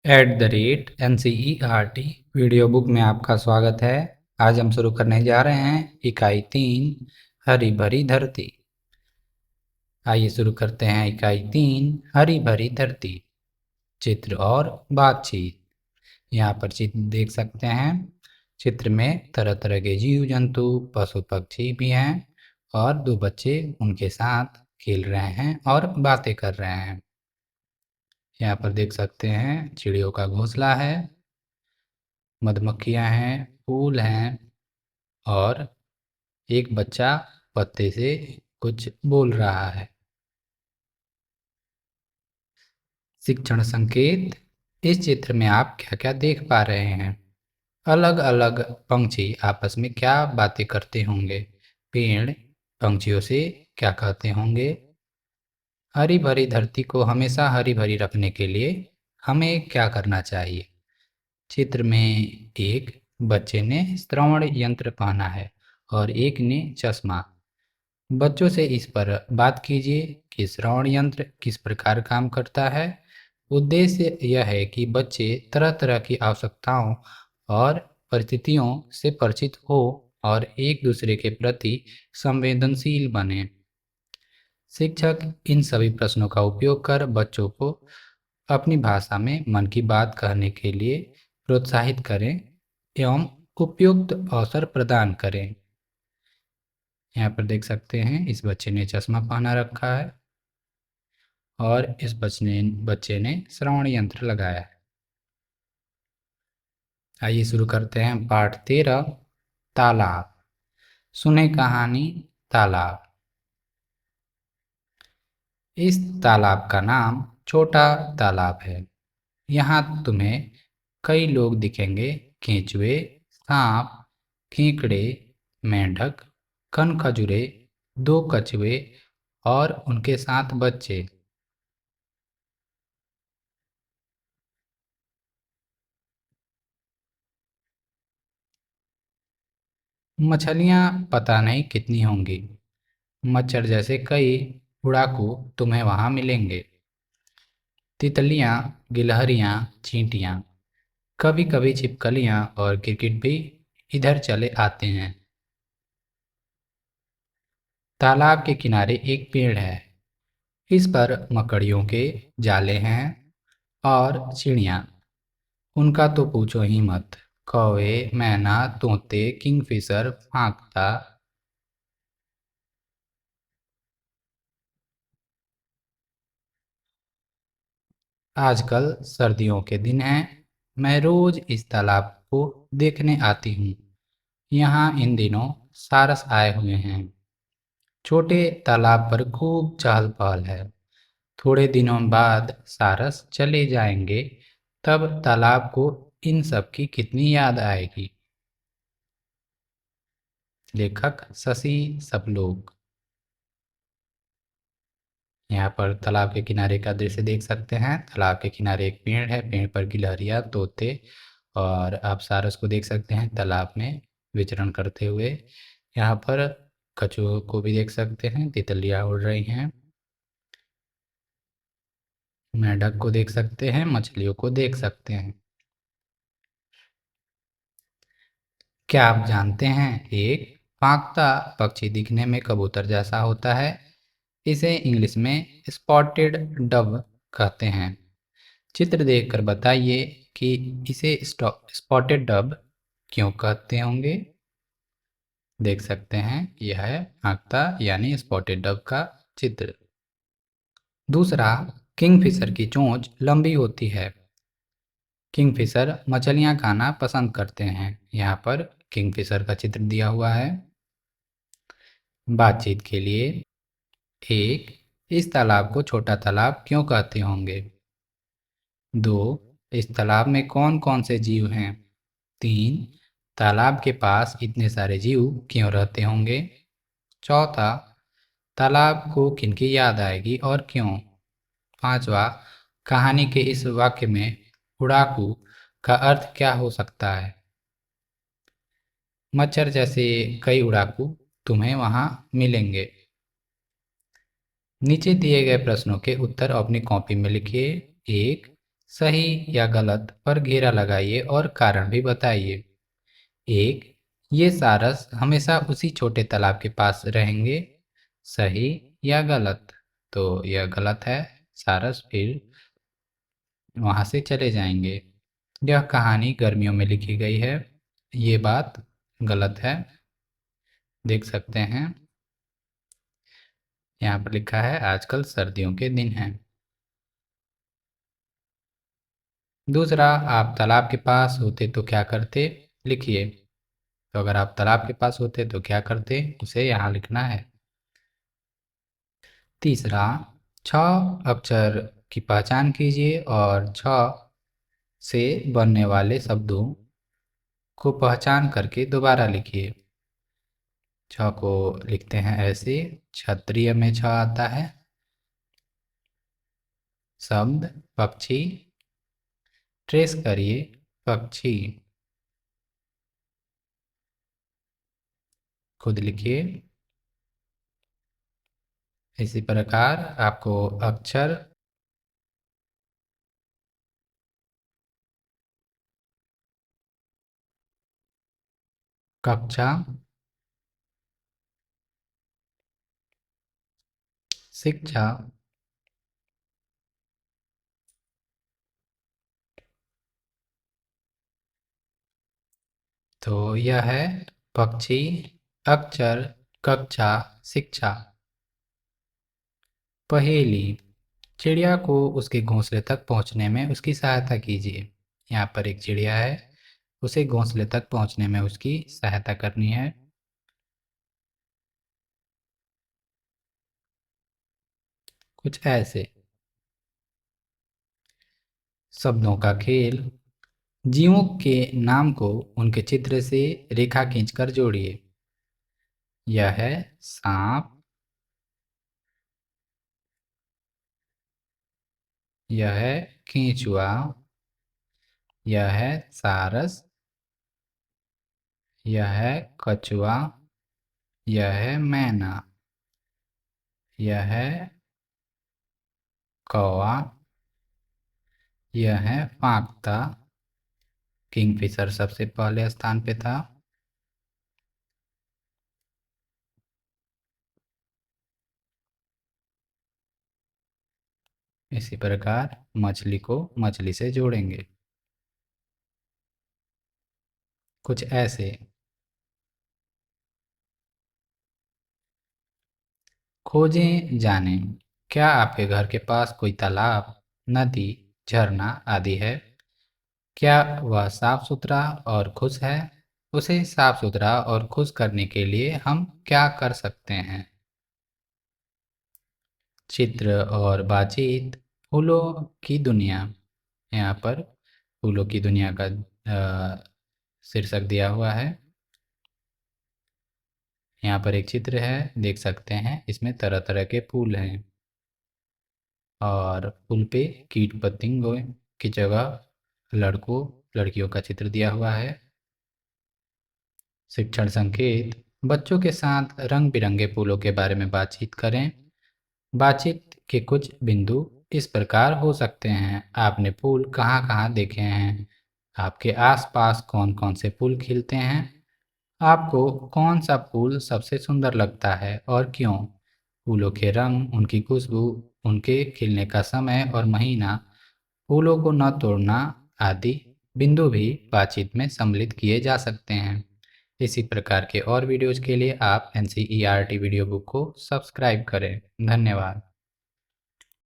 NCERT video book में आपका स्वागत है। आज हम शुरू करने जा रहे हैं इकाई 3 हरी भरी धरती। आइए शुरू करते हैं इकाई 3 हरी भरी धरती। चित्र और बातचीत। यहाँ पर चित्र देख सकते हैं। चित्र में तरह तरह के जीव जंतु पशु पक्षी भी हैं और दो बच्चे उनके साथ खेल रहे हैं और बातें कर रहे हैं। यहाँ पर देख सकते हैं चिड़ियों का घोंसला है, मधुमक्खियाँ हैं, फूल हैं और एक बच्चा पत्ते से कुछ बोल रहा है। शिक्षण संकेत। इस चित्र में आप क्या क्या देख पा रहे हैं? अलग अलग पंछी आपस में क्या बातें करते होंगे? पेड़ पंछियों से क्या कहते होंगे? हरी भरी धरती को हमेशा हरी भरी रखने के लिए हमें क्या करना चाहिए? चित्र में एक बच्चे ने श्रवण यंत्र पहना है और एक ने चश्मा। बच्चों से इस पर बात कीजिए कि श्रवण यंत्र किस प्रकार काम करता है। उद्देश्य यह है कि बच्चे तरह तरह की आवश्यकताओं और परिस्थितियों से परिचित हो और एक दूसरे के प्रति संवेदनशील बने। शिक्षक इन सभी प्रश्नों का उपयोग कर बच्चों को अपनी भाषा में मन की बात कहने के लिए प्रोत्साहित करें एवं उपयुक्त अवसर प्रदान करें। यहाँ पर देख सकते हैं इस बच्चे ने चश्मा पहना रखा है और इस बच्चे ने श्रवण यंत्र लगाया है। आइए शुरू करते हैं पाठ 13 तालाब। सुने कहानी तालाब। इस तालाब का नाम छोटा तालाब है। यहाँ तुम्हें कई लोग दिखेंगे। केंचुए, सांप, केकड़े, मेंढक, कनखजूरे, दो कछुए और उनके साथ बच्चे। मछलियाँ पता नहीं कितनी होंगी। मच्छर जैसे कई उड़ाकू तुम्हें वहाँ मिलेंगे। तितलियाँ, गिलहरियाँ, चींटियाँ, कभी कभी छिपकलियाँ और गिरगिट भी इधर चले आते हैं। तालाब के किनारे एक पेड़ है। इस पर मकड़ियों के जाले हैं और चिड़ियाँ, उनका तो पूछो ही मत। कौवे, मैना, तोते, किंगफिशर, फांकता। आजकल सर्दियों के दिन हैं। मैं रोज इस तालाब को देखने आती हूँ। यहाँ इन दिनों सारस आए हुए हैं। छोटे तालाब पर खूब चहल पहल है। थोड़े दिनों बाद सारस चले जाएंगे, तब तालाब को इन सब की कितनी याद आएगी। लेखक शशि सबलोग। यहाँ पर तालाब के किनारे का दृश्य देख सकते हैं। तालाब के किनारे एक पेड़ है। पेड़ पर गिलहरियाँ, तोते और आप सारस को देख सकते हैं तालाब में विचरण करते हुए। यहाँ पर कछुओं को भी देख सकते हैं। तितलियाँ उड़ रही हैं। मेंढक को देख सकते हैं। मछलियों को देख सकते हैं। क्या आप जानते हैं एक फांकता पक्षी दिखने में कबूतर जैसा होता है। इसे इंग्लिश में स्पॉटेड डव कहते हैं। चित्र देखकर बताइए कि इसे स्पॉटेड डव क्यों कहते होंगे। देख सकते हैं यह है फांकता यानी स्पॉटेड डव का चित्र। दूसरा, किंगफिशर की चोंच लंबी होती है। किंगफिशर मछलियां खाना पसंद करते हैं। यहाँ पर किंगफिशर का चित्र दिया हुआ है। बातचीत के लिए। एक, इस तालाब को छोटा तालाब क्यों कहते होंगे? दो, इस तालाब में कौन कौन से जीव हैं? तीन, तालाब के पास इतने सारे जीव क्यों रहते होंगे? चौथा, तालाब को किनकी याद आएगी और क्यों? पांचवा, कहानी के इस वाक्य में उड़ाकू का अर्थ क्या हो सकता है? मच्छर जैसे कई उड़ाकू तुम्हें वहां मिलेंगे। नीचे दिए गए प्रश्नों के उत्तर अपनी कॉपी में लिखिए। एक, सही या गलत पर घेरा लगाइए और कारण भी बताइए। 1. ये सारस हमेशा उसी छोटे तालाब के पास रहेंगे। सही या गलत? तो यह गलत है। सारस फिर वहाँ से चले जाएंगे। यह कहानी गर्मियों में लिखी गई है। ये बात गलत है। देख सकते हैं यहाँ पर लिखा है आजकल सर्दियों के दिन हैं। दूसरा, आप तालाब के पास होते तो क्या करते? लिखिए। तो अगर आप तालाब के पास होते तो क्या करते, उसे यहाँ लिखना है। तीसरा, छ अक्षर की पहचान कीजिए और छ से बनने वाले शब्दों को पहचान करके दोबारा लिखिए। छ को लिखते हैं ऐसे, क्षत्रिय में छ आता है। शब्द पक्षी, ट्रेस करिए पक्षी, खुद लिखिए। इसी प्रकार आपको अक्षर, कक्षा, शिक्षा, तो यह है पक्षी, अक्षर, कक्षा, शिक्षा। पहेली, चिड़िया को उसके घोंसले तक पहुंचने में उसकी सहायता कीजिए। यहाँ पर एक चिड़िया है, उसे घोंसले तक पहुंचने में उसकी सहायता करनी है। कुछ ऐसे। शब्दों का खेल, जीवों के नाम को उनके चित्र से रेखा खींचकर जोड़िए। यह है सांप, यह है केंचुआ, यह है सारस, यह है कछुआ, यह है मैना, यह है कौवा, यह है फांकता। किंगफिशर सबसे पहले स्थान पे था। इसी प्रकार मछली को मछली से जोड़ेंगे। कुछ ऐसे। खोजें जानें, क्या आपके घर के पास कोई तालाब, नदी, झरना आदि है? क्या वह साफ सुथरा और खुश है? उसे साफ सुथरा और खुश करने के लिए हम क्या कर सकते हैं? चित्र और बातचीत, फूलों की दुनिया। यहाँ पर फूलों की दुनिया का शीर्षक दिया हुआ है। यहाँ पर एक चित्र है, देख सकते हैं इसमें तरह तरह के फूल हैं और फूल पे कीट पतंगों की जगह लड़कों लड़कियों का चित्र दिया हुआ है। शिक्षण संकेत, बच्चों के साथ रंग बिरंगे फूलों के बारे में बातचीत करें। बातचीत के कुछ बिंदु इस प्रकार हो सकते हैं। आपने फूल कहाँ कहाँ देखे हैं? आपके आसपास कौन कौन से फूल खिलते हैं? आपको कौन सा फूल सबसे सुंदर लगता है और क्यों? फूलों के रंग, उनकी खुशबू, उनके खिलने का समय और महीना, फूलों को न तोड़ना आदि बिंदु भी बातचीत में सम्मिलित किए जा सकते हैं। इसी प्रकार के और वीडियोज के लिए आप NCERT वीडियो बुक को सब्सक्राइब करें। धन्यवाद।